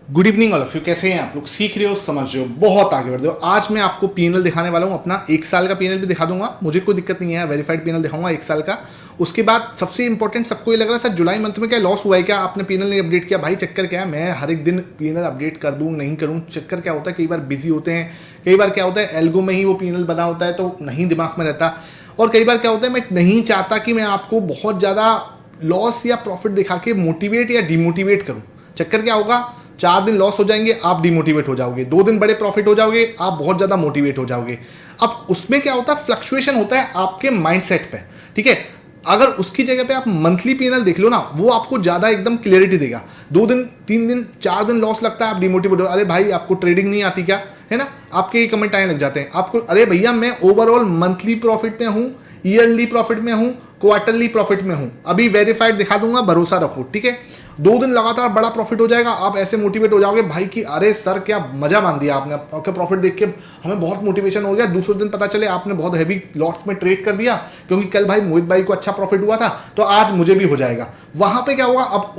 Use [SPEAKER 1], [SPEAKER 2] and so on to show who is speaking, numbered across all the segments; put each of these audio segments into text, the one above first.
[SPEAKER 1] Good evening all of you. कैसे हैं आप लोग? सीख रहे हो, समझ रहे हो, बहुत आगे बढ़ रहे हो। आज मैं आपको पीएनएल दिखाने वाला हूं, अपना 1 साल का पीएनएल भी दिखा दूंगा, मुझे कोई दिक्कत नहीं है। वेरीफाइड पीएनएल दिखाऊंगा 1 साल का। उसके बाद सबसे इंपॉर्टेंट, सबको ये लग रहा है सर जुलाई मंथ में क्या लॉस हुआ है, क्या आपने पीएनएल नहीं अपडेट किया? भाई चक्कर क्या है, मैं हर एक दिन पीएनएल अपडेट कर दूं नहीं करूं, चक्कर क्या होता है, कई बार बिजी होते हैं, कई बार क्या होता है एल्गो में ही वो पीएनएल बना होता है तो नहीं दिमाग में रहता, और कई बार क्या होता है मैं नहीं चाहता कि मैं आपको बहुत ज़्यादा लॉस या प्रॉफिट दिखा के मोटिवेट या डिमोटिवेट करूं। चक्कर क्या होगा, 4 दिन लॉस हो जाएंगे, आप डिमोटिवेट हो जाओगे, 2 दिन बड़े प्रॉफिट हो जाओगे, आप बहुत ज्यादा मोटिवेट हो जाओगे। अब उसमें क्या होता है, फ्लक्चुएशन होता है आपके माइंडसेट पे, ठीक है। अगर उसकी जगह पे आप मंथली पीएनएल देख लो ना, वो आपको ज्यादा एकदम क्लियरिटी देगा। 2 दिन 3 दिन 4 दिन लॉस लगता है, आप डिमोटिवेट हो, अरे भाई आपको ट्रेडिंग नहीं आती क्या, है ना, आपके ये कमेंट आने लग जाते हैं आपको, अरे भैया मैं ओवरऑल मंथली प्रॉफिट में हूं, ईयरली प्रॉफिट में हूं, क्वार्टरली प्रॉफिट में हूं, अभी वेरीफाइड दिखा दूंगा, भरोसा रखो, ठीक है। 2 दिन लगातार बड़ा प्रॉफिट हो जाएगा, आप ऐसे मोटिवेट हो जाओगे भाई कि अरे सर क्या मजा मान दिया आपने, आपका प्रॉफिट देख के हमें बहुत मोटिवेशन हो गया। दूसरे दिन पता चले आपने बहुत हैवी लॉट्स में ट्रेड कर दिया, क्योंकि कल भाई मोहित भाई को अच्छा प्रॉफिट हुआ था तो आज मुझे भी हो जाएगा। वहां पे क्या होगा, अब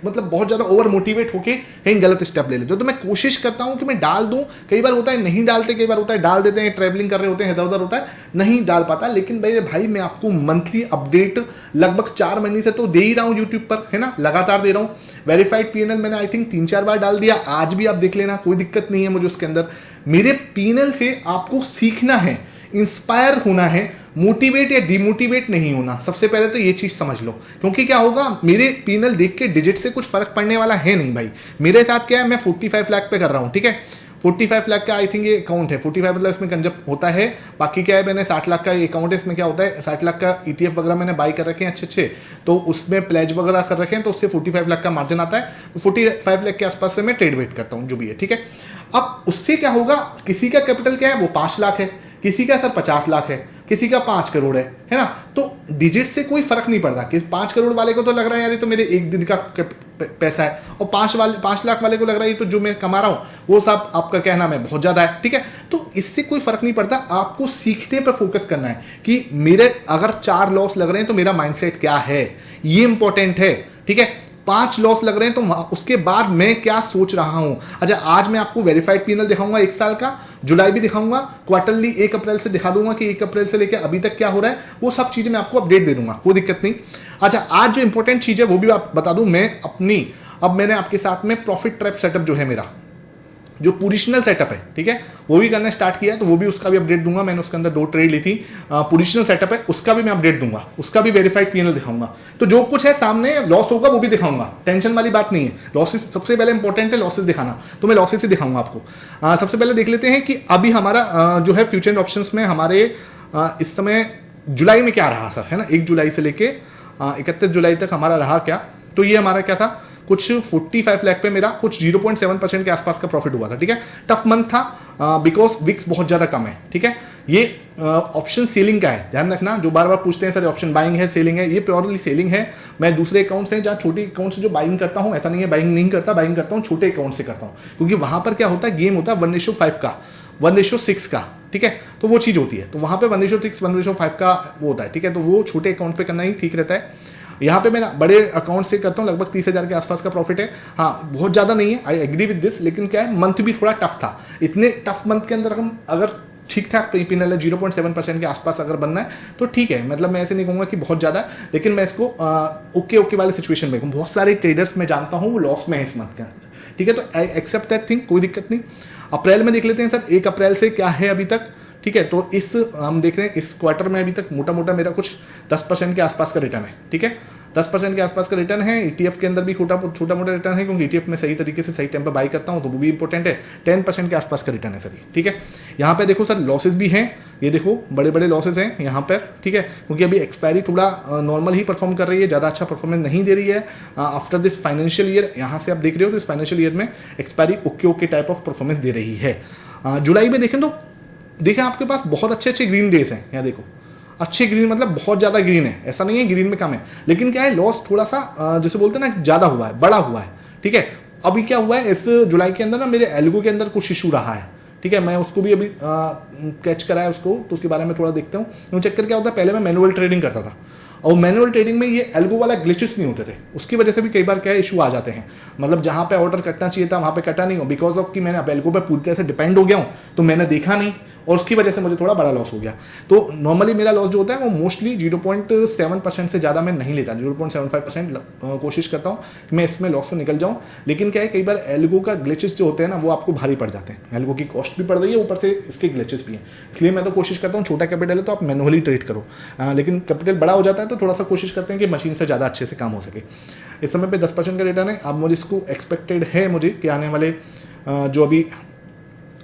[SPEAKER 1] मतलब बहुत ज्यादा ओवर मोटिवेट होके कहीं गलत स्टेप ले लेते हो। तो मैं कोशिश करता हूं कि मैं डाल दूं, कई बार होता है नहीं डालते, कई बार होता है डाल देते हैं, ट्रेवलिंग कर रहे होते हैं, इधर उधर होता है नहीं डाल पाता। लेकिन भाई मैं आपको मंथली अपडेट लगभग 4 महीने से तो दे ही रहा हूं यूट्यूब पर, है ना, लगातार दे रहा हूं। वेरीफाइड पीएनएल मैंने आई थिंक 3-4 बार डाल दिया, आज भी आप देख लेना, कोई दिक्कत नहीं है मुझे उसके अंदर। मेरे पीएनएल से आपको सीखना है, इंस्पायर होना है, मोटिवेट या डिमोटिवेट नहीं होना। सबसे पहले तो ये चीज समझ लो, क्योंकि क्या होगा, मेरे पीएनएल देख के डिजिट से कुछ फर्क पड़ने वाला है नहीं भाई। मेरे साथ क्या है, मैं 45 लाख पे कर रहा हूं, ठीक है, 45 लाख का आई थिंक ये अकाउंट है, 45 मतलब इसमें कंजप होता है। बाकी क्या है, मैंने 60 लाख का ये अकाउंट है, इसमें क्या होता है 60 लाख का ETF वगैरह मैंने बाई कर रखे हैं अच्छे, तो उसमें प्लेज वगैरह कर रखे हैं, तो उससे 45 लाख का मार्जिन आता है। तो 45 लाख के आसपास से मैं ट्रेड वेट करता हूँ, जो भी है, ठीक है। अब उससे क्या होगा, किसी का कैपिटल क्या है, वो 5 लाख है, किसी का सर 50 लाख है, किसी का 5 करोड़ है ना। तो डिजिट से कोई फर्क नहीं पड़ता कि 5 करोड़ वाले को तो लग रहा है यार ये तो मेरे एक दिन का पैसा है, और 5 लाख वाले को लग रहा है ये तो जो मैं कमा रहा हूं वो सब आपका क्या नाम है बहुत ज्यादा है, ठीक है। तो इससे कोई फर्क नहीं पड़ता, आपको सीखने पर फोकस करना है कि मेरे अगर 4 लॉस लग रहे हैं तो मेरा माइंडसेट क्या है, ये इंपॉर्टेंट है, ठीक है। 5 लॉस लग रहे हैं तो उसके बाद मैं क्या सोच रहा हूं। अच्छा, आज मैं आपको वेरीफाइड पीएनएल दिखाऊंगा 1 साल का, जुलाई भी दिखाऊंगा, क्वार्टरली 1 अप्रैल से दिखा दूंगा कि 1 अप्रैल से लेकर अभी तक क्या हो रहा है, वो सब चीजें मैं आपको अपडेट दे दूंगा, कोई दिक्कत नहीं। अच्छा, आज जो इंपॉर्टेंट चीज है वो भी आप बता दूं मैं अपनी, अब मैंने आपके साथ में प्रॉफिट ट्रैप सेटअप जो है मेरा, जो पोजिशनल सेटअप है, ठीक है, वो भी करना स्टार्ट किया है, तो वो भी उसका भी अपडेट दूंगा। मैंने उसके अंदर 2 ट्रेड ली थी, पोजिशनल सेटअप है, उसका भी मैं अपडेट दूंगा, उसका भी वेरीफाइड पीएनएल दिखाऊंगा। तो जो कुछ है सामने लॉस होगा वो भी दिखाऊंगा, टेंशन वाली बात नहीं है। लॉसेस सबसे पहले इंपॉर्टेंट है, लॉसेस दिखाना, तो मैं लॉसेस ही दिखाऊंगा आपको। सबसे पहले देख लेते हैं कि अभी हमारा जो है फ्यूचर एंड ऑप्शंस में हमारे इस समय जुलाई में क्या रहा सर, है ना, 1 जुलाई से लेके 31 जुलाई तक हमारा रहा क्या। तो ये हमारा क्या था, कुछ 45 लाख पे मेरा कुछ 0.7% के आसपास का प्रॉफिट हुआ था, ठीक है। टफ मंथ था बिकॉज विक्स बहुत ज्यादा कम है, ठीक है। ये ऑप्शन सेलिंग का है, ध्यान रखना, जो बार बार पूछते हैं सर ऑप्शन बाइंग है सेलिंग है, ये प्योरली सेलिंग है। मैं दूसरे अकाउंट से, जहाँ छोटे अकाउंट से जो बाइंग करता हूँ, ऐसा नहीं है बाइंग नहीं करता, बाइंग करता हूँ छोटे अकाउंट से करता हूँ, क्योंकि वहां पर क्या होता है, गेम होता है 1:5 का, 1:6 का, ठीक है। तो वो चीज होती है, तो वहां पे 1:6 1:5 का वो होता है, ठीक है। तो वो छोटे अकाउंट पे करना ही ठीक रहता है। यहाँ पे मैं बड़े अकाउंट से करता हूँ, लगभग 30,000 के आसपास का प्रॉफिट है। हाँ, बहुत ज़्यादा नहीं है, आई एग्री विद दिस, लेकिन क्या है मंथ भी थोड़ा टफ था। इतने टफ मंथ के अंदर हम अगर ठीक ठाक पीएनएल है 0.7% के आसपास अगर बनना है तो ठीक है, मतलब मैं ऐसे नहीं कहूँगा कि बहुत ज़्यादा है, लेकिन मैं इसको ओके वाले सिचुएशन में, बहुत सारे ट्रेडर्स मैं जानता हूँ वो लॉस में है इस मंथ के अंदर, ठीक है। तो आई एक्सेप्ट दैट थिंग, कोई दिक्कत नहीं। अप्रैल में देख लेते हैं सर, 1 अप्रैल से क्या है अभी तक, ठीक है। तो इस हम देख रहे हैं इस क्वार्टर में अभी तक मोटा मेरा कुछ 10% के आसपास का रिटर्न है, ठीक है, 10% के आसपास का रिटर्न है। ETF के अंदर भी छोटा मोटा रिटर्न है, क्योंकि ETF में सही तरीके से सही टाइम पर बाई करता हूं, तो वो भी इंपॉर्टेंट है। 10% के आसपास का रिटर्न है सर, ठीक है। यहाँ पे देखो सर लॉसेस भी हैं, ये देखो बड़े लॉसेस हैं यहाँ पर, ठीक है, क्योंकि अभी एक्सपायरी थोड़ा नॉर्मल ही परफॉर्म कर रही है, ज़्यादा अच्छा परफॉर्मेंस नहीं दे रही है आफ्टर दिस फाइनेंशियल ईयर। यहाँ से आप देख रहे हो तो इस फाइनेंशियल ईयर में expiry okay type of performance दे रही है। जुलाई में देखें तो देखें आपके पास बहुत अच्छे ग्रीन डेज हैं, यहाँ देखो अच्छे ग्रीन, मतलब बहुत ज़्यादा ग्रीन है, ऐसा नहीं है ग्रीन में कम है, लेकिन क्या है लॉस थोड़ा सा जैसे बोलते हैं ना ज़्यादा हुआ है, बड़ा हुआ है, ठीक है। अभी क्या हुआ है इस जुलाई के अंदर ना, मेरे एल्गो के अंदर कुछ इशू रहा है, ठीक है। मैं उसको भी अभी कैच करा है उसको, तो उसके बारे में थोड़ा देखता हूँ। चक्कर क्या होता है, पहले मैं मैनुअल ट्रेडिंग करता था, और मैनुअल ट्रेडिंग में ये एल्गो वाला ग्लिचेस नहीं होते थे, उसकी वजह से भी कई बार क्या इशू आ जाते हैं। मतलब जहां पे ऑर्डर कटना चाहिए था वहां पे कटा नहीं हो, बिकॉज ऑफ कि मैंने अब एल्गो पे पूरी तरह से डिपेंड हो गया हूँ, तो मैंने देखा नहीं और उसकी वजह से मुझे थोड़ा बड़ा लॉस हो गया। तो नॉर्मली मेरा लॉस जो होता है वो मोस्टली 0.7% से ज़्यादा मैं नहीं लेता, 0.75% कोशिश करता हूँ कि मैं इसमें लॉस से निकल जाऊँ। लेकिन क्या है, कई बार एल्गो का ग्लिचेस जो होते हैं ना वो आपको भारी पड़ जाते हैं, एल्गो की कॉस्ट भी पड़ रही है, ऊपर से इसके ग्लिचेस भी हैं। इसलिए मैं तो कोशिश करता हूँ छोटा कैपिटल है तो आप मैनुअली ट्रेड करो, लेकिन कैपिटल बड़ा हो जाता है तो थोड़ा सा कोशिश करते हैं कि मशीन से ज़्यादा अच्छे से काम हो सके। इस समय पे 10% का रिटर्न है। अब मुझे इसको एक्सपेक्टेड है मुझे कि आने वाले जो अभी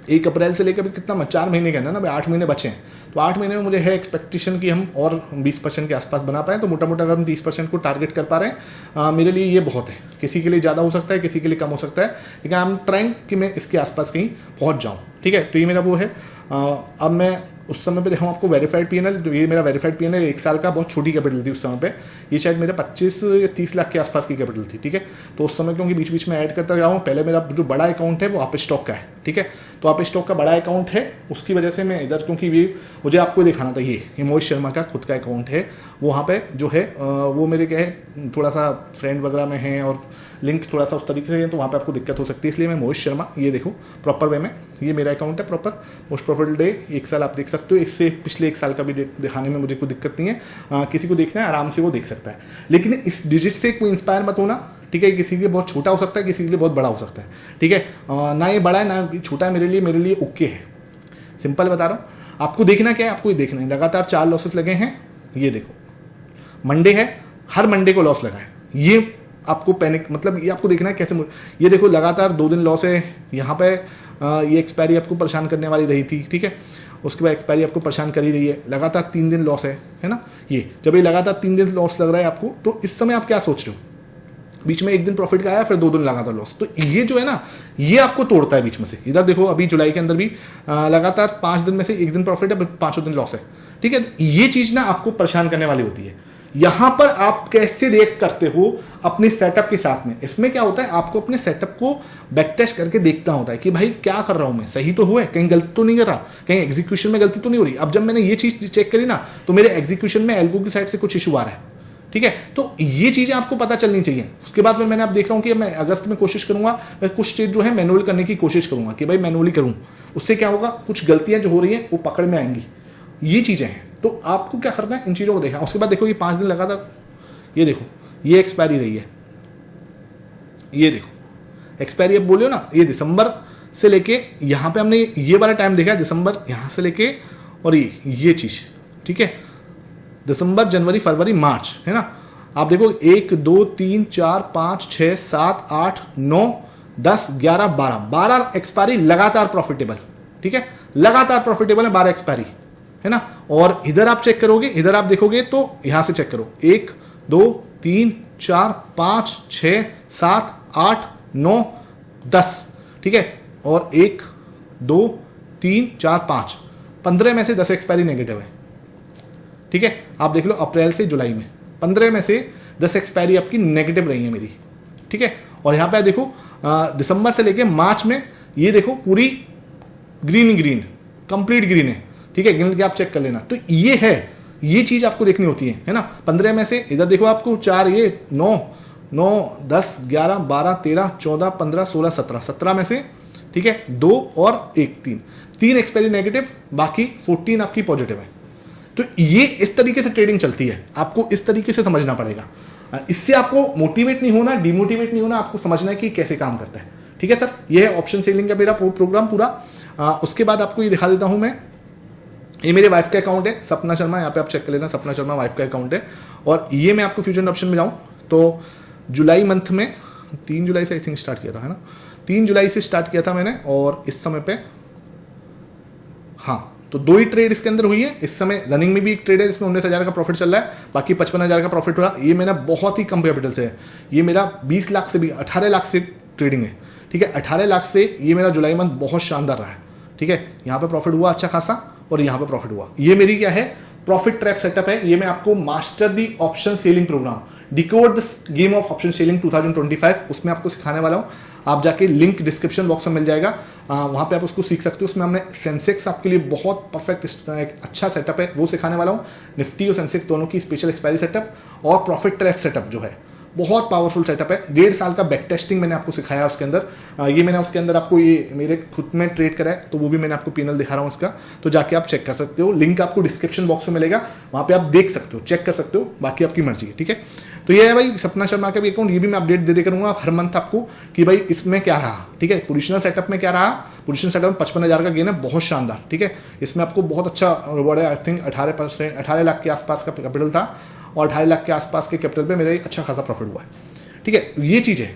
[SPEAKER 1] 1 अप्रैल से लेकर कितना 4 महीने के अंदर ना 8 महीने बचे हैं, तो 8 महीने में मुझे है एक्सपेक्टेशन कि हम और 20% के आसपास बना पाएँ। तो मोटा मोटा अगर हम 30% को टारगेट कर पा रहे हैं मेरे लिए ये बहुत है। किसी के लिए ज़्यादा हो सकता है, किसी के लिए कम हो सकता है, लेकिन आई एम ट्राइंग कि मैं इसके आसपास कहीं पहुँच जाऊँ। ठीक है, तो ये मेरा वो है। अब मैं उस समय पे दिखाऊँ आपको वेरीफाइड पीएनएल। तो ये मेरा वेरीफाइड पीएनएल 1 साल का, बहुत छोटी कैपिटल थी उस समय पे, ये शायद मेरे 25 या 30 लाख के आसपास की कैपिटल थी। ठीक है, तो उस समय क्योंकि बीच बीच में ऐड करता रहा हूँ, पहले मेरा जो बड़ा अकाउंट है वो आप स्टॉक का है। ठीक है, तो आप स्टॉक का बड़ा अकाउंट है, उसकी वजह से मैं इधर, क्योंकि ये मुझे आपको दिखाना था, ये मोहित शर्मा का खुद का अकाउंट है, वहाँ पे जो है वो मेरे क्या है थोड़ा सा फ्रेंड वगैरह में है और लिंक थोड़ा सा उस तरीके से है, तो वहाँ पे आपको दिक्कत हो सकती है। इसलिए मैं मोहित शर्मा, ये देखो प्रॉपर वे में, ये मेरा अकाउंट है प्रॉपर, मोस्ट प्रॉफिटेबल डे 1 साल आप देख सकते हो। इससे पिछले 1 साल का भी डेट दिखाने में मुझे कोई दिक्कत नहीं है, किसी को देखना है आराम से वो देख सकता है। लेकिन इस डिजिट से कोई इंस्पायर मत होना। ठीक है, किसी के लिए बहुत छोटा हो सकता है, किसी के लिए बहुत बड़ा हो सकता है। ठीक है, ना ये बड़ा है ना छोटा है, मेरे लिए ओके है। सिंपल बता रहा हूँ, आपको देखना क्या है, आपको ये देखना है। लगातार 4 लॉसेस लगे हैं, ये देखो मंडे है, हर मंडे को लॉस लगा है। ये आपको पैनिक, मतलब ये आपको देखना है कैसे। ये देखो लगातार 2 दिन लॉस है। यहाँ पे ये एक्सपायरी आपको परेशान करने वाली रही थी। ठीक है, उसके बाद एक्सपायरी आपको परेशान कर ही रही है। लगातार 3 दिन लॉस है ना। ये जब ये लगातार 3 दिन लॉस लग रहा है आपको, तो इस समय आप क्या सोच रहे हो? बीच में 1 दिन प्रॉफिट का आया, फिर 2 दिन लगातार लॉस, तो ये जो है ना ये आपको तोड़ता है बीच में से। इधर देखो अभी जुलाई के अंदर भी लगातार 5 दिन में से 1 दिन प्रॉफिट है, 5 दिन लॉस है। ठीक है, ये चीज ना आपको परेशान करने वाली होती है। यहां पर आप कैसे रिएक्ट करते हो अपने सेटअप के साथ में, इसमें क्या होता है, आपको अपने सेटअप को बैक टेस्ट करके देखना होता है कि भाई क्या कर रहा हूं मैं, सही तो हुआ है, कहीं गलती तो नहीं कर रहा, कहीं एग्जीक्यूशन में गलती तो नहीं हो रही। अब जब मैंने ये चीज चेक करी ना, तो मेरे एग्जीक्यूशन में एल्गो की साइड से कुछ इशू आ रहा है। ठीक है, तो ये चीजें आपको पता चलनी चाहिए। उसके बाद फिर मैंने आप देख रहा हूं कि मैं अगस्त में कोशिश करूंगा, मैं कुछ चीज जो है मैनुअल करने की कोशिश करूंगा कि भाई मैनुअली करूं। उससे क्या होगा, कुछ गलतियां जो हो रही हैं वो पकड़ में आएंगी। ये चीजें हैं, तो आपको क्या करना है, इन चीजों को देखना। उसके बाद देखो ये 5 दिन लगातार, ये देखो ये एक्सपायरी रही है, ये देखो एक्सपायरी। अब बोलियो ना, ये दिसंबर से लेके यहां पे हमने ये वाला टाइम देखा है, दिसंबर यहां से लेके और ये चीज। ठीक है, दिसंबर, जनवरी, फरवरी, मार्च, है ना। आप देखो 1 2 3 4 5 6 7 8 9 10 11 12 एक्सपायरी लगातार प्रॉफिटेबल। ठीक है, लगातार प्रॉफिटेबल है 12 एक्सपायरी, है ना। और इधर आप चेक करोगे, इधर आप देखोगे तो यहां से चेक करो 1 2 3 4 5 6 7 8 9 10। ठीक है, और 1 2 3 4 5 15 में से 10 एक्सपायरी नेगेटिव है। ठीक है, आप देख लो अप्रैल से जुलाई में 15 में से 10 एक्सपायरी आपकी नेगेटिव रही है मेरी। ठीक है, और यहां पे देखो दिसंबर से लेके मार्च में ये देखो पूरी ग्रीन कंप्लीट ग्रीन है। ठीक है, गिन के आप चेक कर लेना। तो ये है, ये चीज आपको देखनी होती है ना। 15 में से इधर देखो आपको 4, ये 9 10 11 12 13 14 15 16 17 में से, ठीक है, 2 और 1 3 एक्सपायरी नेगेटिव, बाकी 14 आपकी पॉजिटिव है। तो ये इस तरीके से ट्रेडिंग चलती है, आपको इस तरीके से समझना पड़ेगा। इससे आपको मोटिवेट नहीं होना, डिमोटिवेट नहीं होना, आपको समझना है कि कैसे काम करता है। ठीक है सर, ये है ऑप्शन सेलिंग का मेरा प्रोग्राम पूरा। उसके बाद आपको ये दिखा देता हूं मैं, ये मेरे वाइफ का अकाउंट है, सपना शर्मा, यहाँ पे आप चेक कर लेना, सपना शर्मा वाइफ का अकाउंट है। और ये मैं आपको फ्यूचर ऑप्शन में जाऊँ तो जुलाई मंथ में 3 जुलाई से आई थिंक स्टार्ट किया था, है ना, 3 जुलाई से स्टार्ट किया था मैंने। और इस समय पे हाँ, तो 2 ही ट्रेड इसके अंदर हुई है। इस समय रनिंग में भी एक ट्रेड है, इसमें 19,000 का प्रॉफिट चल रहा है, बाकी 55,000 का प्रॉफिट हुआ। ये मेरा बहुत ही कम कैपिटल से है, ये मेरा 20 लाख से भी 18 लाख से ट्रेडिंग है। ठीक है, 18 लाख से ये मेरा जुलाई मंथ बहुत शानदार रहा है। ठीक है, यहाँ पे प्रॉफिट हुआ अच्छा खासा और यहाँ पे प्रॉफिट हुआ। ये मेरी क्या है, प्रॉफिट ट्रैप सेटअप है। ये मैं आपको master the option selling program, decode the game of option selling 2025, उसमें आपको सिखाने वाला हूँ। आप जाके लिंक डिस्क्रिप्शन बॉक्स में मिल जाएगा, वहाँ पे आप उसको सीख सकते हो। उसमें हमने सेंसेक्स आपके लिए बहुत परफेक्ट एक अच्छा सेटअप है वो सिखाने वाला हूँ। निफ्टी और सेंसेक्स दोनों की स्पेशल एक्सपायरी सेटअप और प्रॉफिट ट्रैप सेटअप जो है बहुत पावरफुल सेटअप है। 1.5 साल का बैक टेस्टिंग मैंने आपको सिखाया उसके अंदर। ये मैंने उसके अंदर आपको ये मेरे खुद में ट्रेड करा है, तो वो भी मैंने आपको पीएनएल दिखा रहा हूँ उसका, तो जाके आप चेक कर सकते हो। लिंक आपको डिस्क्रिप्शन बॉक्स में मिलेगा, वहाँ पे आप देख सकते हो, चेक कर सकते हो, बाकी आपकी मर्जी है। ठीक है, तो ये है भाई सपना शर्मा का भी अकाउंट। ये भी मैं अपडेट दे करूँगा हर मंथ आपको कि भाई इसमें क्या रहा। ठीक है, पोजिशनल सेटअप में क्या रहा, पोजिशनल सेटअप में 55,000 का गेन है, बहुत शानदार। ठीक है, इसमें आपको बहुत अच्छा रिवॉर्ड है। आई थिंक 18 लाख के आसपास का कैपिटल था और 2.5 लाख के आसपास के कैपिटल पे मेरा अच्छा खासा प्रॉफिट हुआ है। ठीक है, तो ये चीज़ है,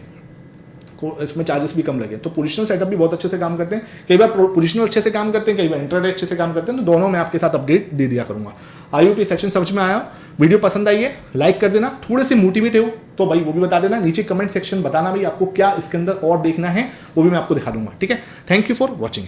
[SPEAKER 1] इसमें चार्जेस भी कम लगे। तो पोजिशनल सेटअप भी बहुत अच्छे से काम करते हैं। कई बार पोजिशनल अच्छे से काम करते हैं, कई बार इंट्राडे अच्छे से काम करते हैं, तो दोनों मैं आपके साथ अपडेट दे दिया करूंगा। आई होप ये सेशन समझ में आया। वीडियो पसंद आई है लाइक कर देना, थोड़े से मोटिवेट हो तो भाई वो भी बता देना, नीचे कमेंट सेक्शन बताना भाई आपको क्या इसके अंदर और देखना है, वो भी मैं आपको दिखा दूंगा। ठीक है, थैंक यू फॉर वॉचिंग।